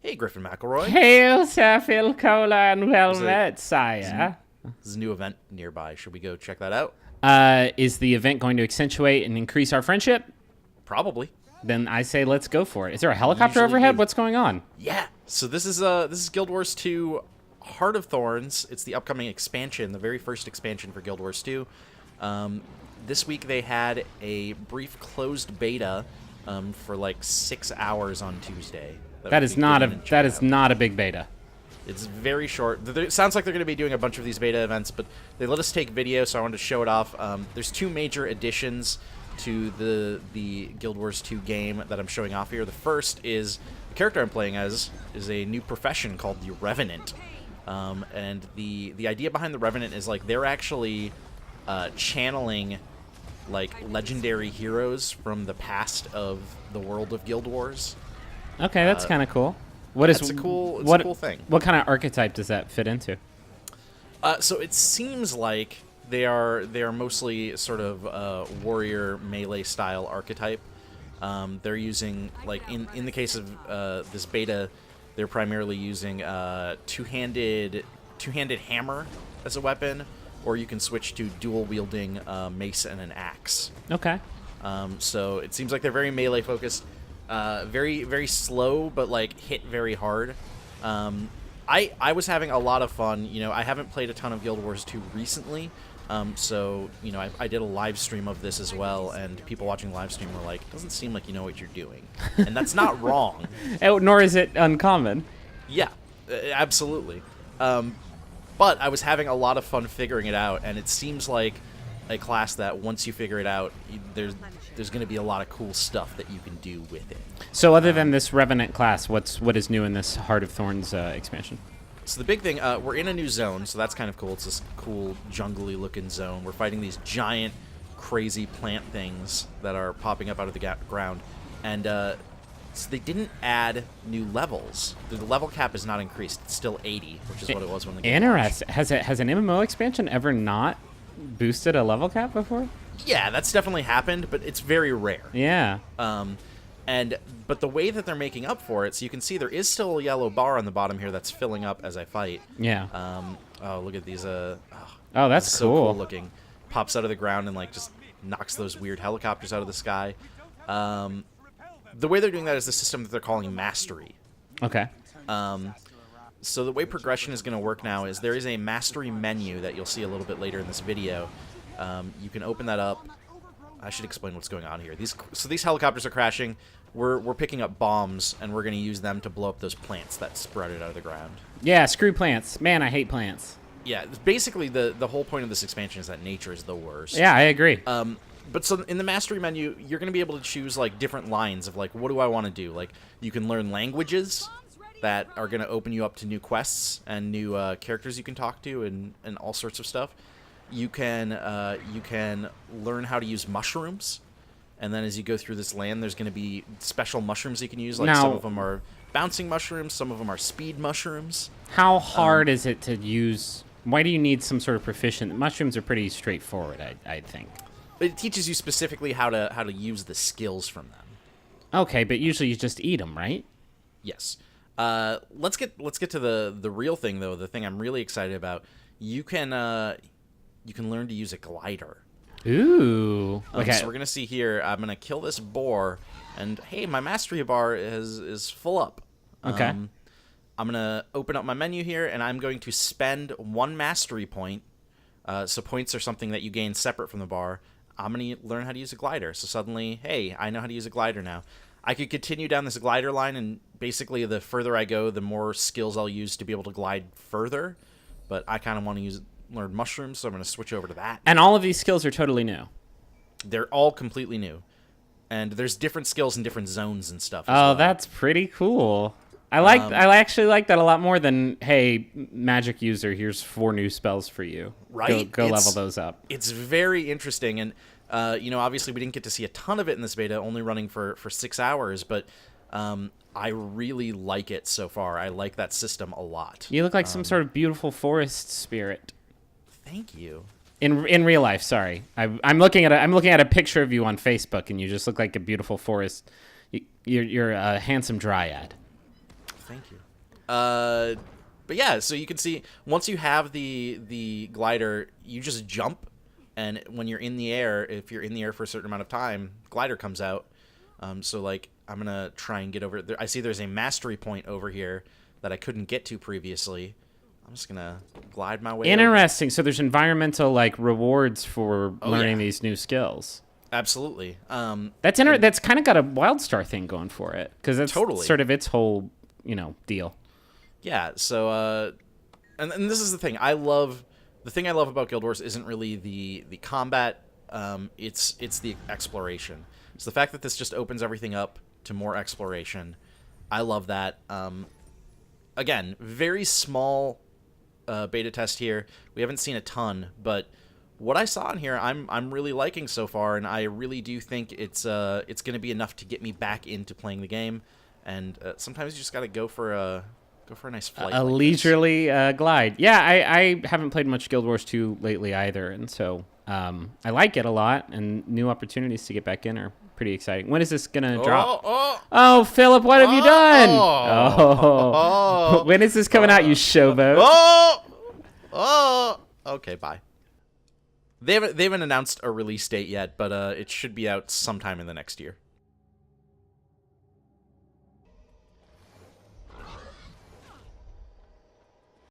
Hey, Griffin McElroy. Hail, Sir Phil Cola, and well met, sire. There's a new event nearby. Should we go check that out? Is the event going to accentuate and increase our friendship? Probably. Then I say let's go for it. Is there a helicopter Usually overhead? do. What's going on? Yeah. So this is Guild Wars 2 Heart of Thorns. It's the upcoming expansion, the very first expansion for Guild Wars 2. This week they had a brief closed beta for like 6 hours on Tuesday. That is not a big beta. It's very short. It sounds like they're going to be doing a bunch of these beta events, but they let us take video, so I wanted to show it off. There's two major additions to the Guild Wars 2 game that I'm showing off here. The first is the character I'm playing as is a new profession called the Revenant. And the idea behind the Revenant is like they're actually channeling like legendary heroes from the past of the world of Guild Wars. Okay, that's kind of cool. It's a cool thing. What kind of archetype does that fit into? So it seems like they are mostly sort of warrior melee style archetype. They're using like in the case of this beta, they're primarily using two-handed hammer as a weapon, or you can switch to dual wielding mace and an axe. Okay. So it seems like they're very melee focused. Very, very slow, but like hit very hard. I was having a lot of fun. You know, I haven't played a ton of Guild Wars 2 recently, so you know, I did a live stream of this as well, and people watching the live stream were like, "Doesn't seem like you know what you're doing," and that's not wrong. Nor is it uncommon. Yeah, absolutely. But I was having a lot of fun figuring it out, and it seems like a class that once you figure it out, there's going to be a lot of cool stuff that you can do with it. So other than this Revenant class, what is new in this Heart of Thorns expansion? So the big thing, we're in a new zone, so that's kind of cool. It's this cool jungly looking zone. We're fighting these giant, crazy plant things that are popping up out of the ground, and so they didn't add new levels. The level cap is not increased. It's still 80, which is what it was when the game launched. Interesting. Has an MMO expansion ever not boosted a level cap before? Yeah, that's definitely happened, but it's very rare. Yeah. But the way that they're making up for it, so you can see there is still a yellow bar on the bottom here that's filling up as I fight. Yeah. Oh, look at these. Oh, that's so cool. cool looking. Pops out of the ground and like just knocks those weird helicopters out of the sky. The way they're doing that is the system that they're calling Mastery. Okay. So the way progression is going to work now is there is a Mastery menu that you'll see a little bit later in this video. You can open that up. I should explain what's going on here. These helicopters are crashing. We're picking up bombs, and we're going to use them to blow up those plants that sprouted out of the ground. Yeah, screw plants. Man, I hate plants. Yeah, basically the whole point of this expansion is that nature is the worst. Yeah, I agree. But so in the Mastery menu, you're going to be able to choose like different lines of like, what do I want to do? Like, you can learn languages that are going to open you up to new quests and new characters you can talk to and all sorts of stuff. You can learn how to use mushrooms, and then as you go through this land, there's going to be special mushrooms you can use. Like some of them are bouncing mushrooms, some of them are speed mushrooms. How hard is it to use? Why do you need some sort of proficient? Mushrooms are pretty straightforward, I think. It teaches you specifically how to use the skills from them. Okay, but usually you just eat them, right? Yes. Let's get to the real thing though. The thing I'm really excited about. You can learn to use a glider. Ooh. Okay. So we're gonna see here. I'm gonna kill this boar, and hey, my mastery bar is full up. Okay. I'm gonna open up my menu here, and I'm going to spend 1 mastery point. So points are something that you gain separate from the bar. I'm gonna learn how to use a glider. So suddenly, hey, I know how to use a glider now. I could continue down this glider line, and basically, the further I go, the more skills I'll use to be able to glide further. But I kind of want to learn mushrooms, so I'm going to switch over to that. And all of these skills are totally new. They're all completely new. And there's different skills in different zones and stuff. Oh, well. That's pretty cool. I actually like that a lot more than, hey, magic user, here's 4 new spells for you. Right? Go level those up. It's very interesting. And, you know, obviously we didn't get to see a ton of it in this beta, only running for 6 hours. But I really like it so far. I like that system a lot. You look like some sort of beautiful forest spirit. Thank you. In real life, sorry. I'm looking at a picture of you on Facebook, and you just look like a beautiful forest. You're a handsome dryad. thank you. But yeah, so you can see once you have the glider, you just jump, and when you're in the air, if you're in the air for a certain amount of time, glider comes out. So like I'm gonna try and get over there. I see there's a mastery point over here that I couldn't get to previously. I'm just gonna glide my way. Interesting. So there's environmental like rewards for learning yeah. these new skills. Absolutely. That's that's kind of got a WildStar thing going for it because that's sort of its whole deal. Yeah. So and this is the thing the thing I love about Guild Wars isn't really the combat. It's the exploration. It's the fact that this just opens everything up to more exploration. I love that. Again, very small beta test here. We haven't seen a ton, but what I saw in here, I'm really liking so far, and I really do think it's going to be enough to get me back into playing the game. And sometimes you just got to go for a nice flight. A leisurely glide. Yeah, I haven't played much Guild Wars 2 lately either, and so I like it a lot, and new opportunities to get back in are pretty exciting. When is this going to drop? Oh, Philip, what have you done? Oh. When is this coming out, you showboat? Okay, bye. They haven't announced a release date yet, but it should be out sometime in the next year.